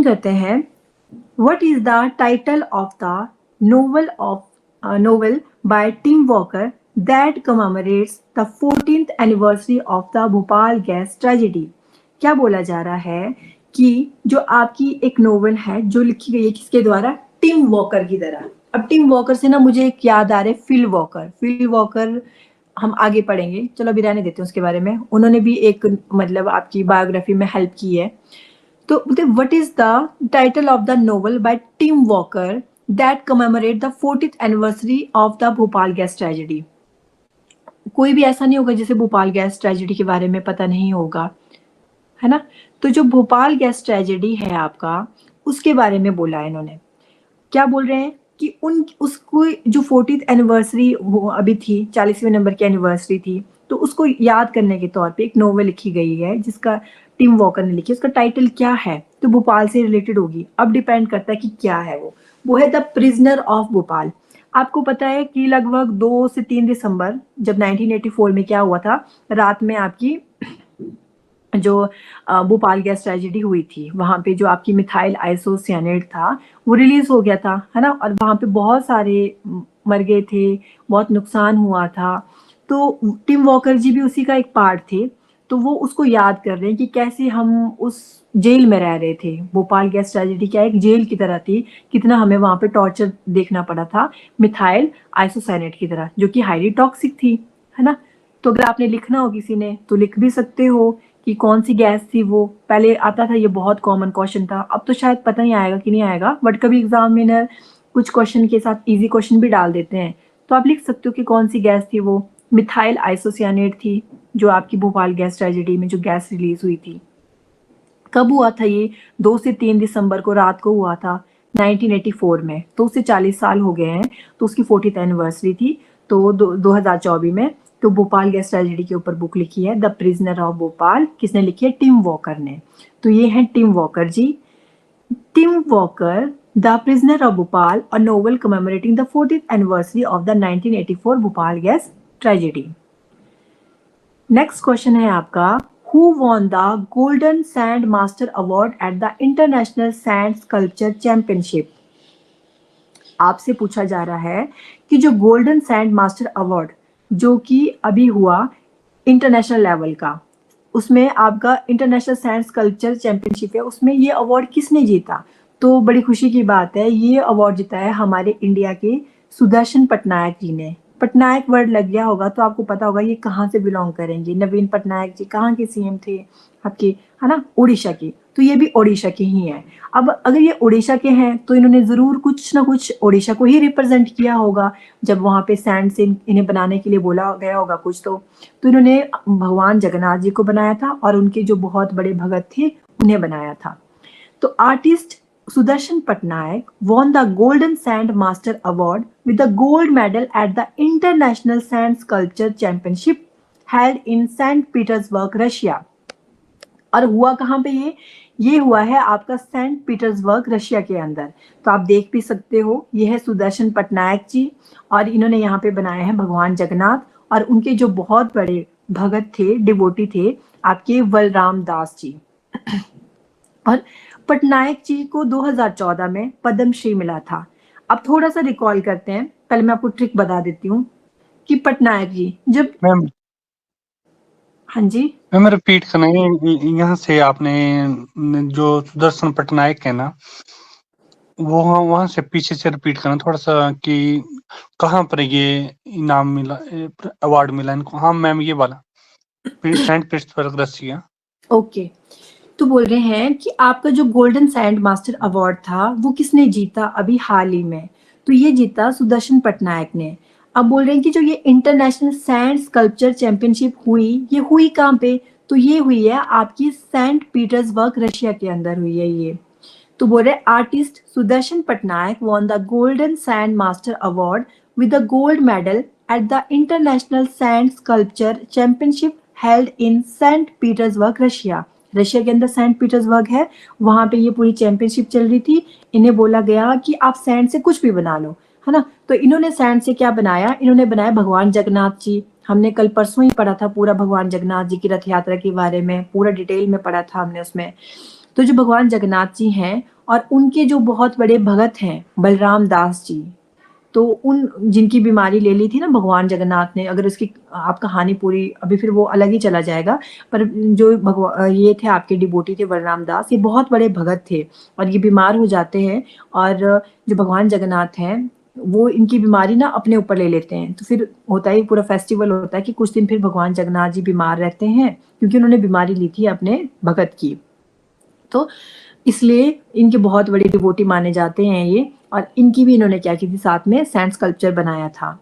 Question करते हैं, what is the title of the novel by Tim Walker that commemorates the 14th anniversary of the Bhopal gas tragedy. क्या बोला जा रहा है कि जो आपकी एक नोवेल है जो लिखी गई है किसके द्वारा? टिम वॉकर की तरह। अब टिम वॉकर से ना मुझे एक याद आ रहा है, फिल वॉकर हम आगे पढ़ेंगे, चलो अभी रहने देते हैं उसके बारे में। उन्होंने भी एक मतलब आपकी बायोग्राफी में हेल्प की है। तो what is the title of the novel by Tim Walker that commemorate the 40th anniversary of the Bhopal gas tragedy. कोई भी ऐसा नहीं होगा जिसे भोपाल गैस ट्रेजेडी के बारे में पता नहीं होगा, है ना। तो जो भोपाल गैस ट्रेजेडी है आपका, उसके बारे में बोला है इन्होंने। क्या बोल रहे हैं कि उसको जो 40th एनिवर्सरी अभी थी, 40वें नंबर की एनिवर्सरी थी, तो उसको याद करने के तौर पे एक नोवेल लिखी गई है जिसका टिम वॉकर ने लिखी। उसका टाइटल क्या है? तो भोपाल से रिलेटेड होगी। अब डिपेंड करता है कि क्या है वो है द प्रिजनर ऑफ भोपाल। आपको पता है कि लगभग 2 से 3 दिसंबर जब 1984 में क्या हुआ था, रात में आपकी जो भोपाल गैस ट्रेजेडी हुई थी, वहां पे जो आपकी मिथाइल आइसोसियानेट था वो रिलीज हो गया था, है ना। और वहां पे बहुत सारे मर गए थे, बहुत नुकसान हुआ था। तो टिम वॉकर जी भी उसी का एक पार्ट थे। तो वो उसको याद कर रहे हैं कि कैसे हम उस जेल में रह रहे थे। भोपाल गैस ट्रेजेडी क्या एक जेल की तरह थी, कितना हमें वहां पे टॉर्चर देखना पड़ा था मिथाइल आइसोसाइनेट की तरह, जो कि हाईली टॉक्सिक थी, है ना। तो अगर आपने लिखना हो किसी ने तो लिख भी सकते हो कि कौन सी गैस थी वो। पहले आता था, ये बहुत कॉमन क्वेश्चन था, अब तो शायद पता नहीं आएगा कि नहीं आएगा, बट कभी एग्जामिनर कुछ क्वेश्चन के साथ इजी क्वेश्चन भी डाल देते हैं। तो आप लिख सकते हो कि कौन सी गैस थी वो। मिथाइल आइसोसियानेट थी, जो आपकी भोपाल गैस ट्रेजेडी में जो गैस रिलीज हुई थी। कब हुआ था ये? 2 से 3 दिसंबर को रात को हुआ था 1984 में। तो उससे 40 साल हो गए हैं, तो उसकी 40th एनिवर्सरी थी। तो 2024 में तो भोपाल गैस ट्रेजेडी के ऊपर बुक लिखी है द प्रिजनर ऑफ भोपाल। किसने लिखी है? टिम वॉकर ने। तो ये है Tim Walker ji. Tim Walker the prisoner of Bhopal, a novel commemorating the 40th anniversary of the 1984 Bhopal gas tragedy. Next question है आपका, who won the golden sand master award at the international sand sculpture championship. आपसे पूछा जा रहा है कि जो golden sand master award जो कि अभी हुआ इंटरनेशनल लेवल का, उसमें आपका इंटरनेशनल सैंड स्कल्पचर चैंपियनशिप है, उसमें ये अवार्ड किसने जीता? तो बड़ी खुशी की बात है, ये अवार्ड जीता है हमारे इंडिया के सुदर्शन पटनायक जी ने। पटनायक वर्ड लग गया होगा तो आपको पता होगा ये कहाँ से बिलोंग करेंगे। नवीन पटनायक जी कहाँ के सीएम थे आपके, है ना, उड़ीसा के। तो ये भी उड़ीसा के ही हैं। अब अगर ये उड़ीसा के हैं तो इन्होंने जरूर कुछ ना कुछ उड़ीसा को ही रिप्रेजेंट किया होगा, जब वहां पे सैंड से इन्हें बनाने के लिए बोला गया होगा कुछ। तो इन्होंने भगवान जगन्नाथ जी को बनाया था और उनके जो बहुत बड़े भगत थे उन्हें बनाया था। तो artist Sudarshan Patnaik won the Golden Sand Master Award with the gold medal at the International Sand Sculpture Championship held in St. Petersburg, Russia। और हुआ कहाँ पे ये हुआ है आपका सेंट पीटर्सबर्ग रशिया के अंदर। तो आप देख भी सकते हो, ये है सुदर्शन पटनायक जी और इन्होंने यहाँ पे बनाए हैं भगवान जगन्नाथ और उनके जो बहुत बड़े भगत थे, डिवोटी थे आपके बलराम दास जी। और पटनायक जी को 2014 में पद्मश्री मिला था। अब थोड़ा सा रिकॉल करते हैं, पहले मैं आपको ट्रिक बता देती हूँ कि पटनायक जी जब मैम, हाँ जी मैम रिपीट करना यहाँ से आपने जो सुदर्शन पटनायक है ना, वो वहां से पीछे से रिपीट करना थोड़ा सा कि कहाँ पर ये इनाम मिला, अवार्ड मिला इनको। हाँ मैम, ये वाला सेंट पीटर्सबर्ग रशिया। ओके। तो बोल रहे हैं कि आपका जो गोल्डन सैंड मास्टर अवार्ड था वो किसने जीता अभी हाल ही में? तो ये जीता सुदर्शन पटनायक ने। अब बोल रहे हैं कि जो ये इंटरनेशनल सैंड स्कल्पचर चैंपियनशिप हुई, ये हुई कहाँ पे? तो ये हुई है आपकी सेंट पीटर्सबर्ग रशिया के अंदर हुई है ये। तो बोल रहे artist Sudarshan Patnaik won the golden sand master award with the gold medal at the international sand sculpture championship held in Saint Petersburg Russia. Russia के अंदर सेंट पीटर्सबर्ग है, वहां पे ये पूरी चैंपियनशिप चल रही थी। इन्हें बोला गया कि आप सैंड से कुछ भी बना लो, है ना। तो इन्होंने सैंड से क्या बनाया? इन्होंने बनाया भगवान जगन्नाथ जी। हमने कल परसों ही पढ़ा था पूरा भगवान जगन्नाथ जी की रथ यात्रा के बारे में, पूरा डिटेल में पढ़ा था हमने उसमें। तो जो भगवान जगन्नाथ जी हैं और उनके जो बहुत बड़े भगत हैं बलराम दास जी, तो उन जिनकी बीमारी ले ली थी ना भगवान जगन्नाथ ने, अगर उसकी आप कहानी पूरी अभी फिर वो अलग ही चला जाएगा, पर जो ये थे आपके डिवोटी थे बलराम दास, ये बहुत बड़े भगत थे और ये बीमार हो जाते हैं और जो भगवान जगन्नाथ हैं वो इनकी बीमारी ना अपने ऊपर ले लेते हैं। तो फिर होता है पूरा फेस्टिवल होता है कि कुछ दिन फिर भगवान जगन्नाथ जी बीमार रहते हैं क्योंकि उन्होंने बीमारी ली थी अपने भगत की। तो इसलिए इनके बहुत बड़े डिवोटी माने जाते हैं ये, और इनकी भी इन्होंने क्या की थी, साथ में सैंड स्कल्पचर बनाया था।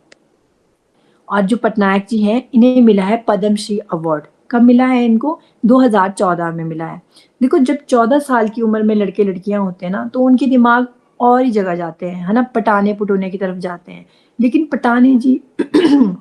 और जो पटनायक जी हैं इन्हें मिला है पद्मश्री अवार्ड। कब मिला है इनको? 2014 में मिला है। देखो जब 14 साल की उम्र में लड़के लड़कियां होते हैं ना तो उनके दिमाग और ही जगह जाते हैं, है ना, पटाने पुटोने की तरफ जाते हैं। लेकिन पटाने जी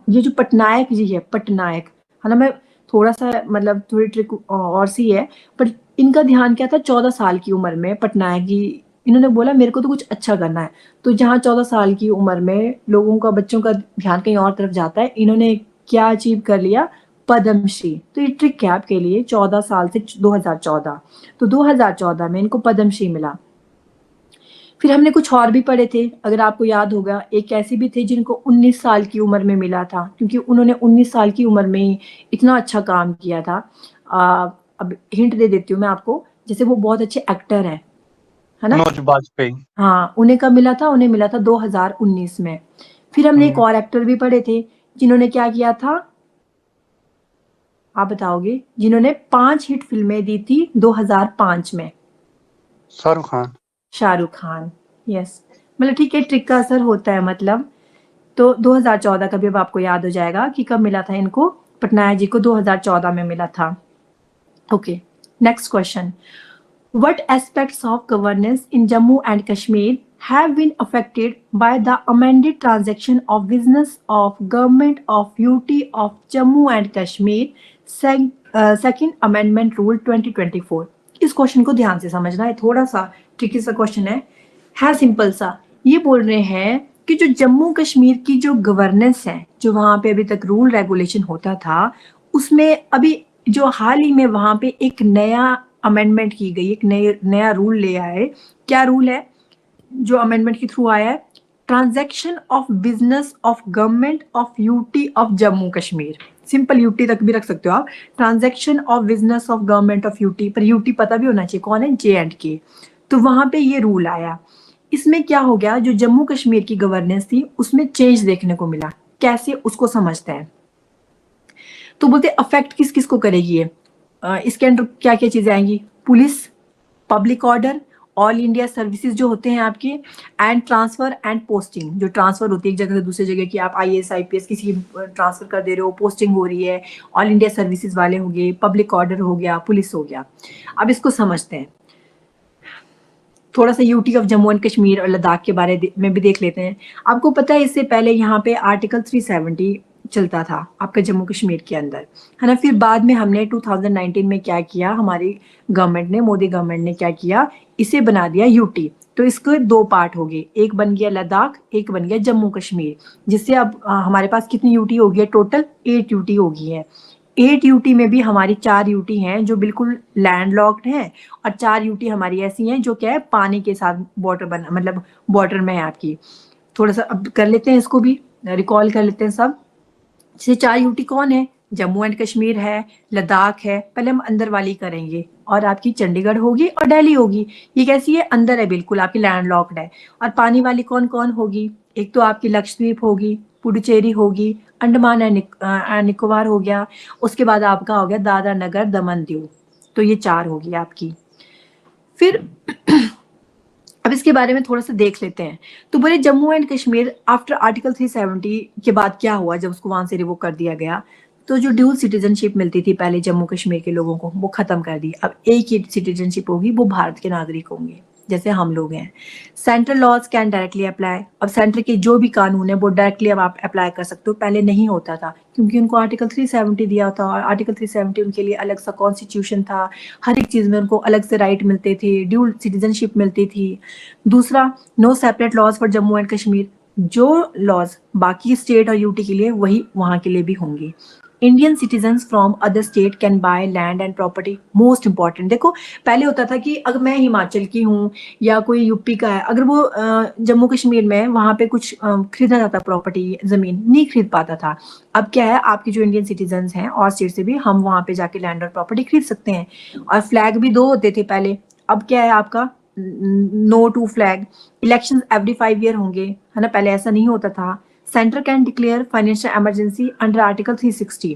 ये जो पटनायक जी है, पटनायक, है ना, मैं थोड़ा सा मतलब थोड़ी ट्रिक और सी है, पर इनका ध्यान क्या था 14 साल की उम्र में पटनायक जी, इन्होंने बोला मेरे को तो कुछ अच्छा करना है। तो जहाँ 14 साल की उम्र में लोगों का, बच्चों का ध्यान कहीं और तरफ जाता है, इन्होंने क्या अचीव कर लिया? पद्मश्री। तो ये ट्रिक है आपके लिए, 14 साल से 2014, तो 2014 में इनको पद्मश्री मिला। फिर हमने कुछ और भी पढ़े थे, अगर आपको याद होगा, एक ऐसे भी थे जिनको 19 साल की उम्र में मिला था, क्योंकि उन्होंने 19 साल की उम्र में ही इतना अच्छा काम किया था। अब हिंट दे देती हूँ मैं आपको, जैसे वो बहुत अच्छे एक्टर हैं, है ना। मनोज बाजपेयी। हाँ, उन्हें कब मिला था? उन्हें मिला था 2019 में। फिर हमने एक और एक्टर भी पढ़े थे जिन्होंने क्या किया था, आप बताओगे, जिन्होंने 5 हिट फिल्में दी थी 2005 में। शाहरुख खान। शाहरुख खान, यस। मतलब ठीक है, ट्रिक का असर होता है मतलब। तो 2014 का भी अब आपको याद हो जाएगा कि कब मिला था इनको, पटनायक जी को 2014 में मिला था। Okay, next question. What aspects of governance in Jammu and Kashmir have been affected by the amended transaction of business of Government of UT of Jammu and Kashmir Second Amendment Rule 2024? इस question को ध्यान से समझना है, थोड़ा सा tricky सा question है सिंपल सा। ये बोल रहे हैं कि जो जम्मू कश्मीर की जो गवर्नेंस है, जो वहां पे अभी तक रूल रेगुलेशन होता था, उसमें अभी जो हाल ही में वहां पे एक नया अमेंडमेंट की गई, एक नया रूल ले आए। क्या रूल है जो अमेंडमेंट के थ्रू आया है? Transaction of business of government of UT of Jammu Kashmir. Simple UT तक भी रख सकते हो आप, transaction of business of government of UT, पर यूटी पता भी होना चाहिए कौन है, JNK। तो वहां पे ये रूल आया। इसमें क्या हो गया, जो जम्मू कश्मीर की गवर्नेंस थी उसमें चेंज देखने को मिला। कैसे, उसको समझते हैं। तो बोलते अफेक्ट किस किस को करेगी ये, इसके अंदर क्या क्या चीजें आएंगी? Police, public order, all India services जो होते हैं आपके, एंड ट्रांसफर एंड पोस्टिंग। जो ट्रांसफर होती है एक जगह से दूसरी जगह की, आप IAS IPS किसी की ट्रांसफर कर दे रहे हो, पोस्टिंग हो रही है, ऑल इंडिया सर्विसेज वाले हो गए, पब्लिक ऑर्डर हो गया, पुलिस हो गया। अब इसको समझते हैं, थोड़ा सा UT of Jammu and Kashmir और लद्दाख के बारे में भी देख लेते हैं। आपको पता है इससे पहले यहाँ पे आर्टिकल 370 चलता था आपका जम्मू कश्मीर के अंदर, है ना। फिर बाद में हमने 2019 में क्या किया, हमारी गवर्नमेंट ने, मोदी गवर्नमेंट ने क्या किया, इसे बना दिया यूटी। तो इसके 2 पार्ट हो गए, एक बन गया लद्दाख, एक बन गया जम्मू कश्मीर, जिससे अब हमारे पास कितनी यूटी हो गई है? टोटल 8 यूटी हो गई है। 8 यूटी में भी हमारी 4 यूटी हैं जो बिल्कुल लैंडलॉक्ड हैं, और 4 यूटी हमारी ऐसी हैं जो क्या है, पानी के साथ बॉर्डर बना, मतलब बॉर्डर में है आपकी। थोड़ा सा अब कर लेते हैं, इसको भी रिकॉल कर लेते हैं सब। जैसे 4 यूटी कौन है? जम्मू एंड कश्मीर है, लद्दाख है, पहले हम अंदर वाली करेंगे, और आपकी चंडीगढ़ होगी और दिल्ली होगी। ये कैसी है? अंदर है बिल्कुल, आपकी लैंडलॉक्ड है। और पानी वाली कौन कौन होगी? एक तो आपकी लक्षद्वीप होगी, पुडुचेरी होगी, अंडमान एंड निकोबार हो गया, उसके बाद आपका हो गया दादरा नगर दमन दीव। तो ये 4 होगी आपकी। फिर अब इसके बारे में थोड़ा सा देख लेते हैं। तो बोले Jammu and Kashmir after article 370 के बाद क्या हुआ, जब उसको वहां से रिवोक कर दिया गया, तो जो ड्यूल सिटीजनशिप मिलती थी पहले जम्मू कश्मीर के लोगों को, वो खत्म कर दी। अब एक ही सिटीजनशिप होगी, वो भारत के नागरिक होंगे जैसे हम लोग हैं। Central laws can directly apply. अब सेंटर के जो भी कानून है वो डायरेक्टली अब आप अप्लाई कर सकते हो, पहले नहीं होता था क्योंकि उनको आर्टिकल 370 दिया था, और आर्टिकल 370 उनके लिए अलग सा कॉन्स्टिट्यूशन था। हर एक चीज में उनको अलग से राइट मिलते थे, ड्यूल सिटीजनशिप मिलती थी। दूसरा, no separate laws for Jammu and Kashmir. जो लॉज बाकी स्टेट और यूटी के लिए, वही वहां के लिए भी होंगे। Indian citizens from other state can by land and property. Most important, देखो पहले होता था कि अगर मैं हिमाचल की हूँ या कोई यूपी का है, अगर वो जम्मू कश्मीर में वहां पे कुछ खरीदना चाहता, प्रॉपर्टी जमीन नहीं खरीद पाता था। अब क्या है, आपके जो इंडियन सिटीजन्स हैं और स्टेट से भी, हम वहां पे जाके लैंड और प्रॉपर्टी खरीद सकते हैं। और फ्लैग भी 2 होते थे पहले, अब क्या है आपका no two flag. Election every 5 year होंगे, है ना, पहले ऐसा नहीं होता था। Centre can declare financial emergency under article 360।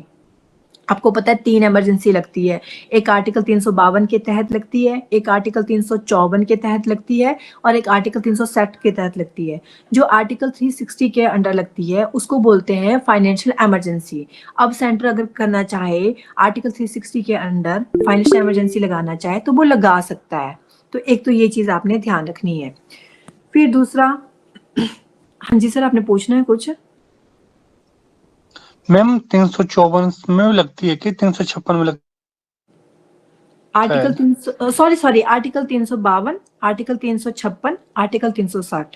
आपको पता है 3 इमरजेंसी लगती है, एक आर्टिकल 352 के तहत लगती है, एक आर्टिकल 354 के तहत लगती है और एक आर्टिकल 360 के तहत लगती है। जो आर्टिकल 360 के अंडर लगती है उसको बोलते हैं फाइनेंशियल इमरजेंसी। अब सेंटर अगर करना चाहे आर्टिकल 360 के अंडर फाइनेंशियल इमरजेंसी लगाना चाहे तो वो लगा सकता है। तो एक तो ये चीज आपने ध्यान रखनी है। फिर दूसरा, हाँ जी सर, आपने पूछना है कुछ? मैम 354 में भी लगती है कि 356 में लगती आर्टिकल है? 300, सॉरी, आर्टिकल 352, आर्टिकल 356, आर्टिकल 360।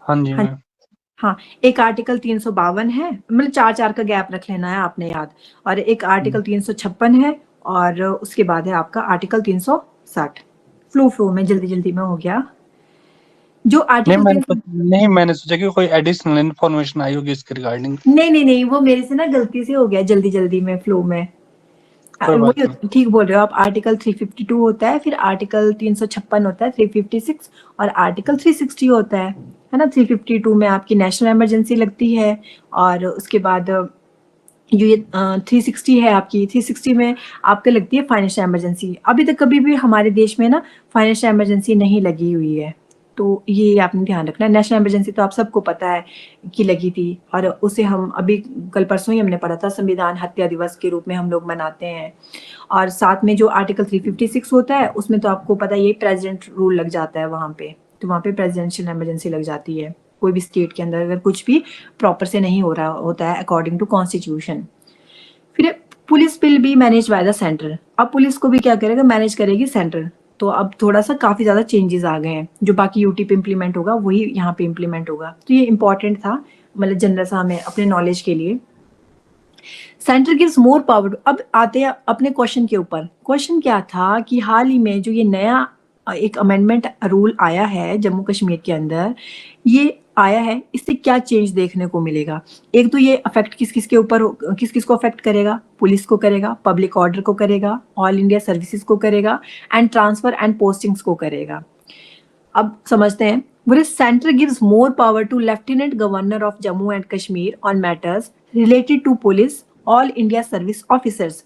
हाँ जी हाँ मैम। हाँ, एक आर्टिकल 352 है, मतलब 4 का गैप रख लेना है आपने याद, और एक आर्टिकल 356 है, और उसके बाद है आपका आर्टिकल 360। फ्लो में जल्दी जल्दी में हो गया। जो नहीं आर्टिकल मैंने 300, नहीं, मैंने सोचा कि कोई एडिशनल इन्फॉर्मेशन आई होगी इसके रिगार्डिंग। नहीं, वो मेरे से ना गलती से हो गया, जल्दी जल्दी में, फ्लो में। कोई बात वही नहीं। ठीक बोल रहे हो आप। आर्टिकल 352 होता है, फिर आर्टिकल 356 होता है, 356 और आर्टिकल 360 होता है ना। 352 में आपकी नेशनल इमरजेंसी लगती है, और उसके बाद जो ये 360 है आपकी, 360 में आपके लगती है फाइनेंशियल इमरजेंसी। अभी तक कभी भी हमारे देश में ना फाइनेंशियल इमरजेंसी नहीं लगी हुई है, तो ये आपने ध्यान रखना है। नेशनल इमरजेंसी तो आप सबको पता है कि लगी थी, और उसे हम अभी कल परसों ही हमने पढ़ा था, संविधान हत्या दिवस के रूप में हम लोग मनाते हैं। और साथ में जो आर्टिकल 356 होता है उसमें तो आपको पता है ये प्रेसिडेंट रूल लग जाता है वहाँ पे, तो वहाँ पे प्रेसिडेंशियल इमरजेंसी लग जाती है कोई भी स्टेट के अंदर अगर कुछ भी प्रॉपर से नहीं हो रहा होता है अकॉर्डिंग टू कॉन्स्टिट्यूशन। फिर police will be manage by the centre. अब पुलिस को भी क्या करेगा, मैनेज करेगी सेंटर। तो अब थोड़ा सा काफी ज्यादा चेंजेस आ गए हैं, जो बाकी यूटी पे इम्प्लीमेंट होगा वही यहाँ पे इम्प्लीमेंट होगा। तो ये इंपॉर्टेंट था, मतलब जनरल सा हमें अपने नॉलेज के लिए। Centre gives more power. अब आते हैं अपने क्वेश्चन के ऊपर। क्वेश्चन क्या था कि हाल ही में जो ये नया एक अमेंडमेंट रूल आया है जम्मू कश्मीर के अंदर, ये आया है, इससे क्या चेंज देखने को मिलेगा? एक तो ये अफेक्ट किस किस के ऊपर, किस किस को अफेक्ट करेगा? पुलिस को करेगा, पब्लिक ऑर्डर को करेगा, ऑल इंडिया सर्विसेज को करेगा, एंड ट्रांसफर एंड पोस्टिंग्स को करेगा। अब समझते हैं। Whereas center gives more power to Lieutenant Governor of Jammu and Kashmir on matters related to police, all India service officers।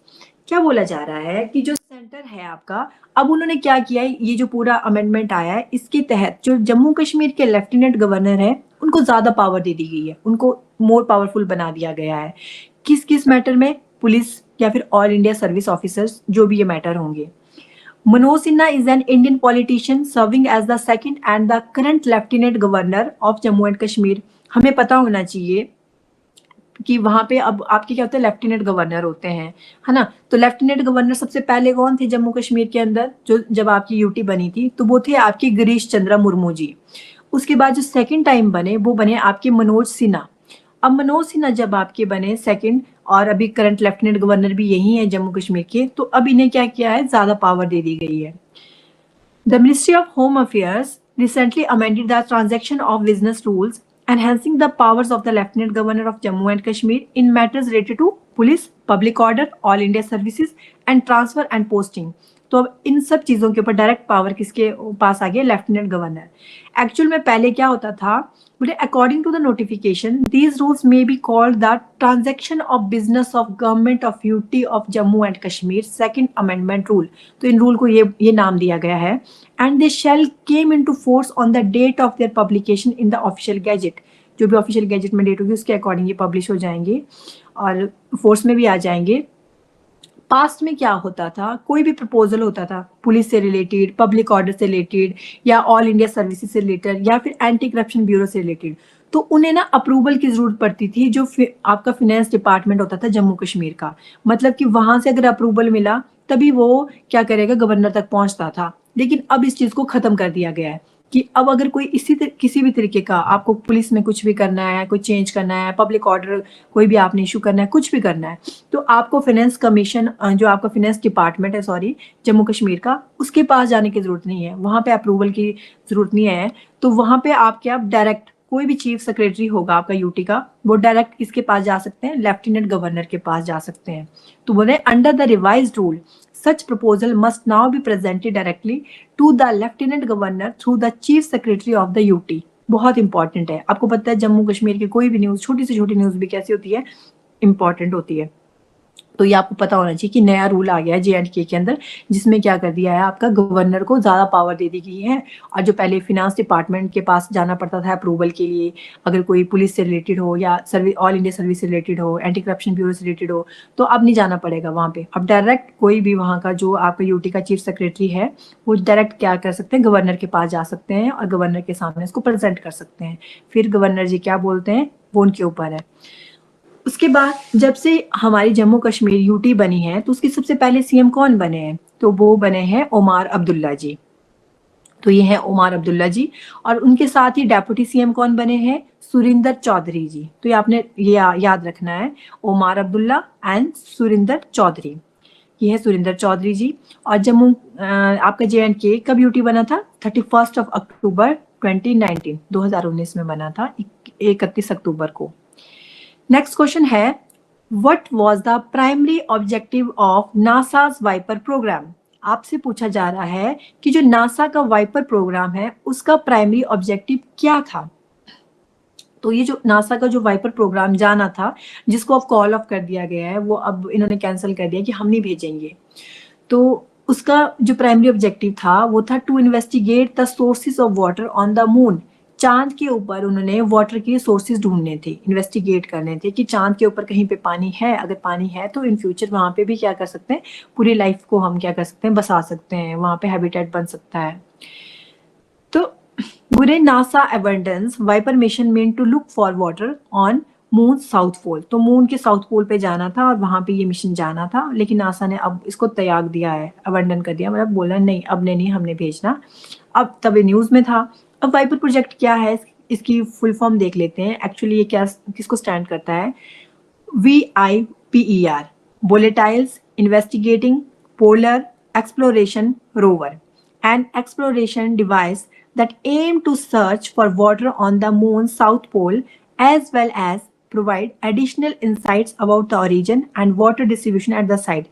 क्या बोला जा रहा है कि जो सेंटर है आपका, अब उन्होंने क्या किया है, ये जो पूरा अमेंडमेंट आया है इसके तहत जो जम्मू कश्मीर के लेफ्टिनेंट गवर्नर है उनको ज्यादा पावर दे दी गई है, उनको मोर पावरफुल बना दिया गया है। किस किस मैटर में? पुलिस या फिर ऑल इंडिया सर्विस ऑफिसर्स, जो भी ये मैटर होंगे। Manoj Sinha is an Indian politician serving as the second and the current Lieutenant Governor of Jammu and Kashmir। हमें पता होना चाहिए कि वहां पे अब आपके क्या होते हैं, लेफ्टिनेंट गवर्नर होते हैं, है ना। तो लेफ्टिनेंट गवर्नर सबसे पहले कौन थे जम्मू कश्मीर के अंदर, जो जब आपकी यूटी बनी थी तो वो थे आपके गिरीश चंद्रा मुर्मू जी। उसके बाद जो सेकंड टाइम बने वो बने आपके मनोज सिन्हा। अब मनोज सिन्हा जब आपके बने सेकंड, और अभी करंट लेफ्टिनेंट गवर्नर भी यही है जम्मू कश्मीर के, तो अब इन्हें क्या किया है, ज्यादा पावर दे दी गई है। The Ministry of Home Affairs recently amended the transaction of business rules, enhancing the powers of the Lieutenant Governor of Jammu and Kashmir in matters related to police, public order, all India services, and transfer and posting। तो अब इन सब चीजों के ऊपर direct power किसके पास आ गया, lieutenant governor. Actual में पहले क्या होता था, बोले according to the notification these rules may be called the transaction of business of government of UT of Jammu and Kashmir second amendment rule. तो इन रूल को ये नाम दिया गया है। And they shall came into force on the date of their publication in the official gazette. जो भी ऑफिशियल गैजेट में डेट होगी उसके अकॉर्डिंग ये पब्लिश हो जाएंगे और फोर्स में भी आ जाएंगे। पास्ट में क्या होता था, कोई भी प्रपोजल होता था पुलिस से रिलेटेड, पब्लिक ऑर्डर से रिलेटेड, या ऑल इंडिया सर्विसेज से रिलेटेड, या फिर एंटी करप्शन ब्यूरो से रिलेटेड, तो उन्हें ना अप्रूवल की जरूरत पड़ती थी, जो आपका फिनेंस डिपार्टमेंट होता था जम्मू कश्मीर का। मतलब कि वहां से अगर अप्रूवल मिला तभी वो क्या करेगा, गवर्नर तक पहुंचता था। लेकिन अब इस चीज को खत्म कर दिया गया है। कि अब अगर कोई किसी भी तरीके का आपको पुलिस में कुछ भी करना है, कोई चेंज करना है, पब्लिक ऑर्डर कोई भी आपने इशू करना है, कुछ भी करना है, तो आपको फाइनेंस कमीशन जो आपका फाइनेंस डिपार्टमेंट है सॉरी जम्मू कश्मीर का, उसके पास जाने की ज़रूरत नहीं है, वहाँ पे अप्रूवल की ज़रूरत नहीं है। तो वहाँ पे आप डायरेक्ट कोई भी चीफ सेक्रेटरी होगा आपका यूटी का, वो डायरेक्ट किसके पास जा सकते हैं, लेफ्टिनेंट गवर्नर के पास जा सकते हैं। तो बोले under the revised rule such proposal must now be presented directly to the lieutenant governor through the chief secretary of the UT। बहुत इंपॉर्टेंट है, आपको पता है जम्मू कश्मीर की कोई भी न्यूज, छोटी से छोटी न्यूज भी कैसी होती है, इंपॉर्टेंट होती है। तो ये आपको पता होना चाहिए कि नया रूल आ गया है JNK के अंदर, जिसमें क्या कर दिया है, आपका गवर्नर को ज्यादा पावर दे दी गई है। और जो पहले फिनांस डिपार्टमेंट के पास जाना पड़ता था अप्रूवल के लिए, अगर कोई पुलिस से रिलेटेड हो या सर्विस ऑल इंडिया सर्विस से रिलेटेड हो, एंटी करप्शन ब्यूरो से रिलेटेड हो, तो अब नहीं जाना पड़ेगा वहाँ पे। अब डायरेक्ट कोई भी वहाँ का जो आपका यूटी का चीफ सेक्रेटरी है, वो डायरेक्ट क्या कर सकते हैं, गवर्नर के पास जा सकते हैं और गवर्नर के सामने इसको प्रेजेंट कर सकते हैं। फिर गवर्नर जी क्या बोलते हैं वो उनके ऊपर है। उसके बाद जब से हमारी जम्मू कश्मीर यूटी बनी है, तो उसके सबसे पहले सीएम कौन बने हैं, तो वो बने हैं ओमार अब्दुल्ला जी। तो ये है ओमार अब्दुल्ला जी, और उनके साथ ही डेप्यूटी सीएम कौन बने हैं, सुरिंदर चौधरी जी। तो ये आपने ये याद रखना है, ओमार अब्दुल्ला एंड सुरिंदर चौधरी। ये है सुरिंदर चौधरी जी। और जम्मू आपका JNK कब यूटी बना था, 31 अक्टूबर 2019 2019 में बना था, 31 अक्टूबर को। नेक्स्ट क्वेश्चन है, what was the primary objective of NASA's VIPER program. आपसे पूछा जा रहा है कि जो नासा का वाइपर प्रोग्राम है उसका प्राइमरी ऑब्जेक्टिव क्या था। तो ये जो नासा का जो वाइपर प्रोग्राम जाना था, जिसको अब कॉल ऑफ कर दिया गया है, वो अब इन्होंने कैंसिल कर दिया कि हम नहीं भेजेंगे। तो उसका जो प्राइमरी ऑब्जेक्टिव था वो था to investigate the sources of water on the moon. चांद के ऊपर उन्होंने वाटर के सोर्सेज ढूंढने थे, इन्वेस्टिगेट करने थे कि चांद के ऊपर कहीं पे पानी है, अगर पानी है तो इन फ्यूचर वहां पे भी क्या कर सकते हैं, पूरी लाइफ को हम क्या कर सकते हैं, बसा सकते हैं, वहां पे हैबिटेट बन सकता है। तो बुरे NASA abandons VIPER mission meant to look for water on moon south pole. तो मून के साउथ पोल पे जाना था और वहां पे ये मिशन जाना था, लेकिन नासा ने अब इसको त्याग दिया है, अबंडन कर दिया, मतलब बोला नहीं अब नहीं हमने भेजना। अब तब न्यूज में था। अब वाइपर प्रोजेक्ट क्या है, इसकी फुल फॉर्म देख लेते हैं। एक्चुअली ये क्या किसको स्टैंड करता है, VIPER, volatiles investigating polar exploration rover, an exploration device that aim to search for water on the moon's south pole as well as provide additional insights about the origin and water distribution at the site।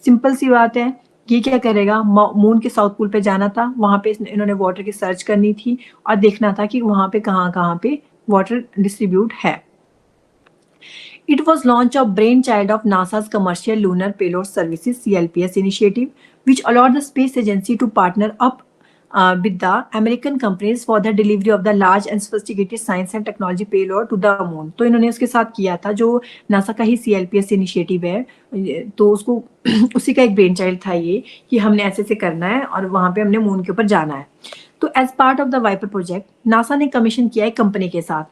Simple सी बात है, ये क्या करेगा, moon के south pole पे जाना था, वहां पे इन्होंने वाटर की सर्च करनी थी और देखना था कि वहां पे कहाँ पे वाटर डिस्ट्रीब्यूट है। It was launch of brainchild of NASA's Commercial Lunar Payload Services (CLPS) initiative, which allowed the space agency to partner up with the American companies for the delivery of the large and sophisticated science and technology payload to the moon। तो इन्होंने उसके साथ किया था, जो NASA का ही CLPS initiative है, तो उसको उसी का एक ब्रेन चाइल्ड था ये कि हमने ऐसे करना है और वहां पे हमने मून के ऊपर जाना है। तो as part of the VIPER project NASA ने कमीशन किया एक कंपनी के साथ,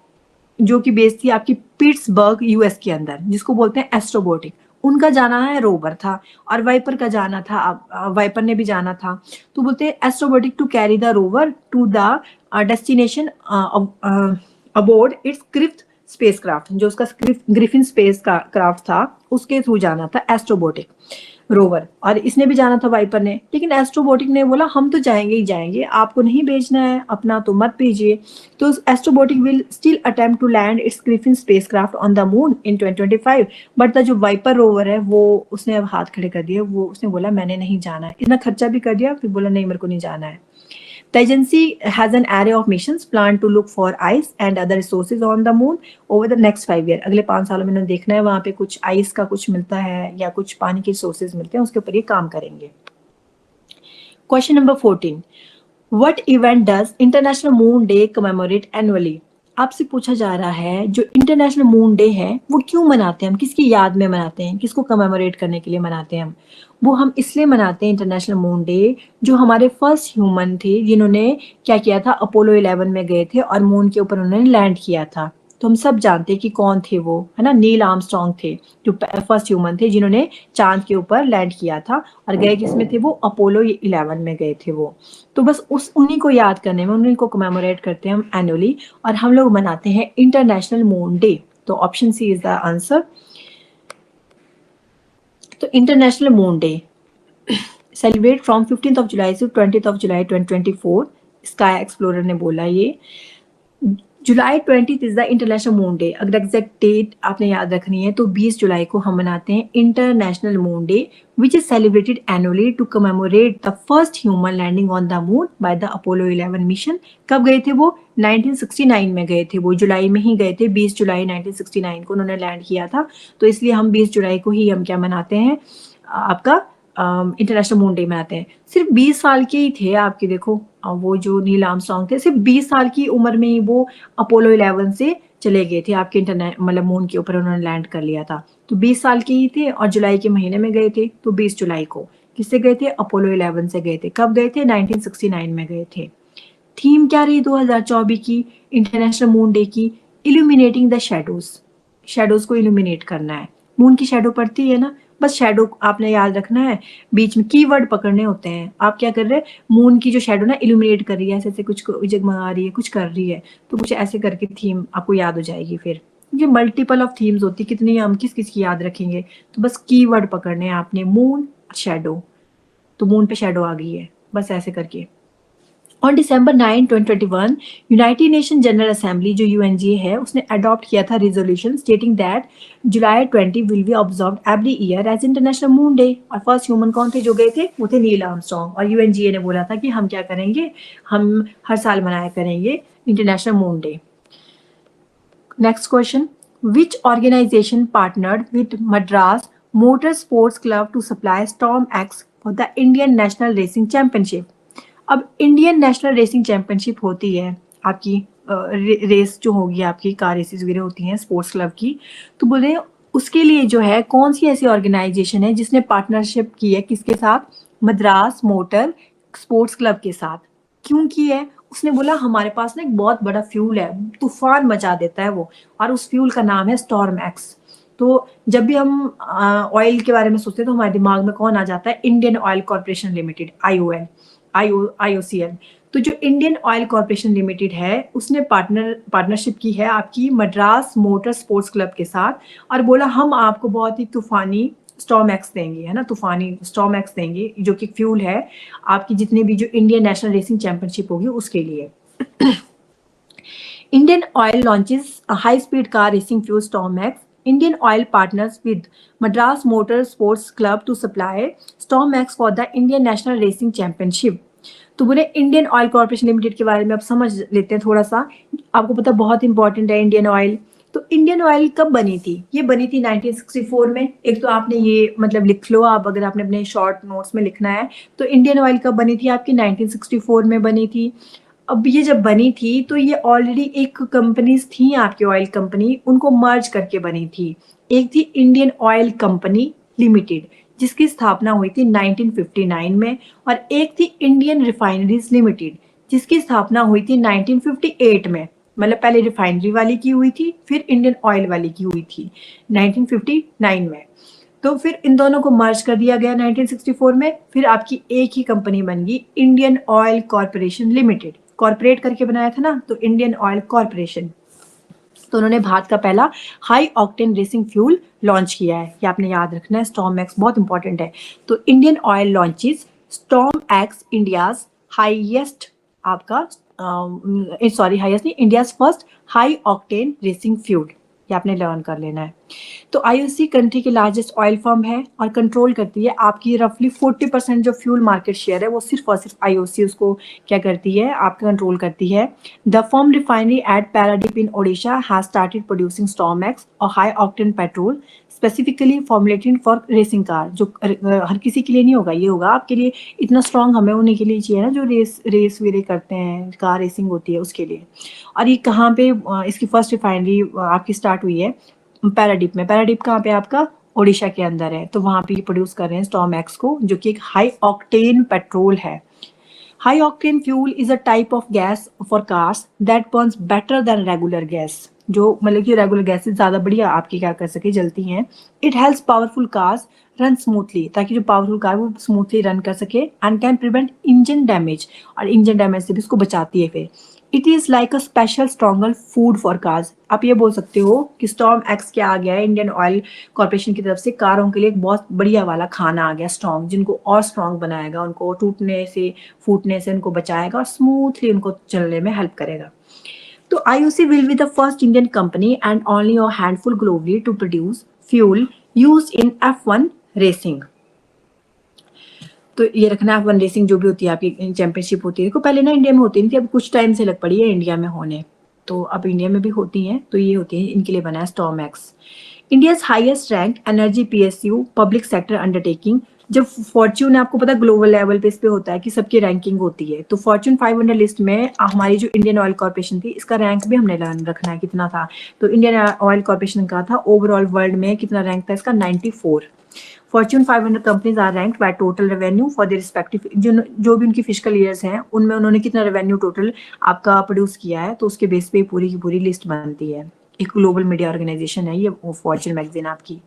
जो कि बेस थी आपकी पिट्सबर्ग US के अंदर, जिसको बोलते हैं एस्ट्रोबोटिक। उनका जाना है रोवर था और वाइपर का जाना था, वाइपर ने भी जाना था। तो बोलते हैं Astrobotic to carry the rover to the destination aboard its Griffin spacecraft. जो उसका ग्रिफिन स्पेस क्राफ्ट था उसके थ्रू जाना था एस्ट्रोबोटिक रोवर, और इसने भी जाना था वाइपर ने। लेकिन एस्ट्रोबोटिक ने बोला हम तो जाएंगे ही जाएंगे, आपको नहीं भेजना है, अपना तो मत भेजिए। तो Astrobotic will still attempt to land its Griffin spacecraft on the moon in 2025, but the जो वाइपर रोवर है वो उसने अब हाथ खड़े कर दिए, वो उसने बोला मैंने नहीं जाना है, इतना खर्चा भी कर दिया, फिर बोला नहीं मेरे को नहीं जाना है। The agency has an array of missions planned to look for ice and other resources on the moon over the next 5 years। अगले 5 सालों में इन्होंने देखना है वहां पे कुछ आइस का कुछ मिलता है या कुछ पानी के सोर्सेज मिलते हैं, उसके ऊपर ये काम करेंगे। Question number 14, What event does International Moon Day commemorate annually? आपसे पूछा जा रहा है जो इंटरनेशनल मून डे है वो क्यों मनाते हैं, हम किसकी याद में मनाते हैं, किसको कमेमोरेट करने के लिए मनाते हैं हम इसलिए मनाते हैं इंटरनेशनल मून डे, जो हमारे फर्स्ट ह्यूमन थे जिन्होंने क्या किया था, अपोलो 11 में गए थे और मून के ऊपर उन्होंने लैंड किया था। तो हम सब जानते हैं कि कौन थे वो, है ना, नील आर्मस्ट्रॉन्ग थे जो फर्स्ट ह्यूमन थे जिन्होंने चांद के ऊपर लैंड किया था, और गए किसमें थे वो, अपोलो 11 में गए थे वो। तो बस उन्हीं को याद करने में, उन्हीं को कमेमोरेट करते हैं हम एनुअली, और हम लोग मनाते हैं इंटरनेशनल मून डे। तो option C is the answer. तो international moon day celebrate from 15th of July to 20th of July 2024, Sky Explorer ने बोला ये। July 20th is the international moon day. अगर एग्जैक्ट डेट आपने याद रखनी है तो 20 जुलाई को हम मनाते हैं international moon day, which is celebrated annually to commemorate the first human landing on the moon by the Apollo 11 mission. कब गए थे वो, 1969 में गए थे वो, जुलाई में ही गए थे, 20 जुलाई 1969 को उन्होंने लैंड किया था। तो इसलिए हम 20 जुलाई को ही हम क्या मनाते हैं, आपका इंटरनेशनल मून डे मनाते हैं। सिर्फ 20 साल के ही थे आपके, देखो वो जो नील आर्मस्ट्रॉन्ग थे, सिर्फ 20 साल की उम्र में ही वो अपोलो 11 से चले गए थे आपके इंटरनेट, मतलब मून के ऊपर उन्होंने लैंड कर लिया था। तो 20 साल के ही थे और जुलाई के महीने में गए थे। तो 20 जुलाई को किससे गए थे, अपोलो 11 से गए थे। कब गए थे, 1969 में गए थे। थीम क्या रही 2024 की इंटरनेशनल मून डे की, इल्यूमिनेटिंग द शेडोज। शेडोज को इल्यूमिनेट करना है। मून की शेडो पड़ती है ना, बस शेडो आपने याद रखना है, बीच में कीवर्ड पकड़ने होते हैं। आप क्या कर रहे हैं, मून की जो शेडो ना इल्यूमिनेट कर रही है, ऐसे ऐसे कुछ जगमगा रही है, कुछ कर रही है, तो कुछ ऐसे करके थीम आपको याद हो जाएगी। फिर ये मल्टीपल ऑफ थीम्स होती, कितनी हम किस किस की याद रखेंगे, तो बस कीवर्ड पकड़ने हैं आपने, मून शेडो। तो मून पे शेडो आ गई है, बस ऐसे करके। On December 9, 2021, United Nation General Assembly जो यूएनजीए है, उसने अडॉप्ट किया था resolution stating that July 20 will be observed every year as international moon day. और फर्स्ट ह्यूमन कौन थे जो गए थे, वो थे नील आर्मस्ट्रॉन्ग। और यूएनजीए ने बोला था कि हम क्या करेंगे, हम हर साल मनाया करेंगे international moon day. Next question, which organisation partnered with Madras motor sports club to supply storm X for the Indian national racing championship. अब इंडियन नेशनल रेसिंग चैंपियनशिप होती है आपकी, रेस जो होगी आपकी, कार रेसेस वगैरह होती हैं स्पोर्ट्स क्लब की। तो बोले उसके लिए जो है कौन सी ऐसी ऑर्गेनाइजेशन है जिसने पार्टनरशिप की है, किसके साथ, मद्रास मोटर स्पोर्ट्स क्लब के साथ। क्यों की है, उसने बोला हमारे पास ना एक बहुत बड़ा फ्यूल है, तूफान मचा देता है वो, और उस फ्यूल का नाम है स्टॉर्म एक्स। तो जब भी हम ऑयल के बारे में सोचते हैं तो हमारे दिमाग में कौन आ जाता है, Indian oil corporation limited, IOCL। तो जो इंडियन ऑयल कॉर्पोरेशन लिमिटेड है उसने पार्टनरशिप की है आपकी मद्रास मोटर स्पोर्ट्स क्लब के साथ, और बोला हम आपको बहुत ही तूफानी स्टॉर्म एक्स देंगे, है ना, तूफानी स्टॉर्म एक्स देंगे जो कि फ्यूल है आपकी जितनी भी जो इंडियन नेशनल रेसिंग चैंपियनशिप होगी उसके लिए। Indian Oil launches a high-speed car racing fuel StormX. Indian Oil partners with Madras Motor Sports Club to supply StormX for the Indian National Racing Championship. तो बोले इंडियन ऑयल कॉर्पोरेशन लिमिटेड के बारे में अब समझ लेते हैं थोड़ा सा। आपको पता बहुत इंपॉर्टेंट है इंडियन ऑयल। तो इंडियन ऑयल कब बनी थी, ये बनी थी 1964 में। एक तो आपने ये मतलब लिख लो आप, अगर आपने अपने शॉर्ट नोट्स में लिखना है तो इंडियन ऑयल कब बनी थी आपकी, 1964 में बनी थी। अब ये जब बनी थी तो ये ऑलरेडी एक कंपनीज थी आपकी ऑयल कंपनी, उनको मर्ज करके बनी थी। एक थी इंडियन ऑयल कंपनी लिमिटेड जिसकी स्थापना हुई थी 1959 में, और एक थी इंडियन रिफाइनरीज लिमिटेड जिसकी स्थापना हुई थी 1958 में। मतलब पहले रिफाइनरी वाली की हुई थी, फिर इंडियन ऑयल वाली की हुई थी 1959 में। तो फिर इन दोनों को मर्ज कर दिया गया 1964 में। फिर आपकी एक ही कंपनी बन गई Indian oil corporation limited, corporate करके बनाया था ना, तो इंडियन ऑयल कॉर्पोरेशन। तो उन्होंने भारत का पहला high octane racing fuel launch किया है, ये आपने याद रखना है, स्टॉर्म एक्स बहुत इंपॉर्टेंट है। तो Indian oil launches storm x India's highest आपका हाईएस्ट नहीं, India's first high octane racing fuel, ये आपने लर्न कर लेना है। तो IOC कंट्री की लार्जेस्ट ऑयल फर्म है और कंट्रोल करती है आपकी रफली 40% जो फ्यूल मार्केट शेयर है वो सिर्फ और सिर्फ IOC उसको क्या करती है, आपका कंट्रोल करती है। The firm refinery at Paradip in Odisha has started producing Storm X और high octane petrol specifically formulated for racing car. जो हर किसी के लिए नहीं होगा, ये होगा आपके लिए, इतना स्ट्रॉन्ग हमें उन्हीं के लिए चाहिए ना जो रेस वगैरह करते हैं, कार रेसिंग होती है उसके लिए। और ये कहाँ पे इसकी फर्स्ट रिफाइनरी आपकी स्टार्ट हुई है, पैराडीप में। पैराडीप कहाँ पे आपका, ओडिशा के अंदर है। तो वहां पे प्रोड्यूस कर रहे हैं स्टॉर्म एक्स को, जो कि एक हाई ऑक्टेन पेट्रोल है। High octane fuel is a type of gas for cars that Burns better than regular gas. जो मतलब कि रेगुलर गैस से ज़्यादा बढ़िया आपकी क्या कर सके, जलती हैं। It helps powerful cars run smoothly, ताकि जो पावरफुल कार वो स्मूथली रन कर सके, and can prevent engine damage, और इंजन डैमेज से भी इसको बचाती है फिर। It is like a special stronger food for cars. आप ये बोल सकते हो कि स्टॉर्म एक्स क्या आ गया है, इंडियन ऑयल कॉर्पोरेशन की तरफ से कारों के लिए एक बहुत बढ़िया वाला खाना आ गया स्ट्रॉन्ग, जिनको और स्ट्रॉन्ग बनाएगा, उनको टूटने से फूटने से उनको बचाएगा और स्मूथली उनको चलने में हेल्प करेगा। तो IOC will be the first Indian company and only a handful globally to produce fuel used in F1 racing. तो ये रखना, F1 रेसिंग जो भी होती है आपकी चैंपियनशिप होती है, देखो पहले ना इंडिया में होती नहीं थी, अब कुछ टाइम से लग पड़ी है इंडिया में होने, तो अब इंडिया में भी होती हैं। तो ये होती है, इनके लिए बना है storm x. India's highest rank energy PSU public sector undertaking. जब फॉर्च्यून, आपको पता है ग्लोबल लेवल पे इस पे होता है कि सबकी रैंकिंग होती है, तो फॉर्च्यून 500 लिस्ट में हमारी जो इंडियन ऑयल कॉर्पोरेशन थी, इसका रैंक भी हमने रखना है कितना था। तो इंडियन ऑयल कॉर्पोरेशन का था ओवरऑल वर्ल्ड में कितना रैंक था इसका, 94। Fortune 500 companies are ranked by total revenue for the respective, जो भी उनकी फिजिकल ईयर्स हैं उनमें उन्होंने कितना रेवेन्यू टोटल आपका प्रोड्यूस किया है, तो उसके बेस पे पूरी की पूरी लिस्ट बनती है। एक ग्लोबल मीडिया ऑर्गेनाइजेशन है ये, वो फॉर्च्यून मैगजीन आपकी।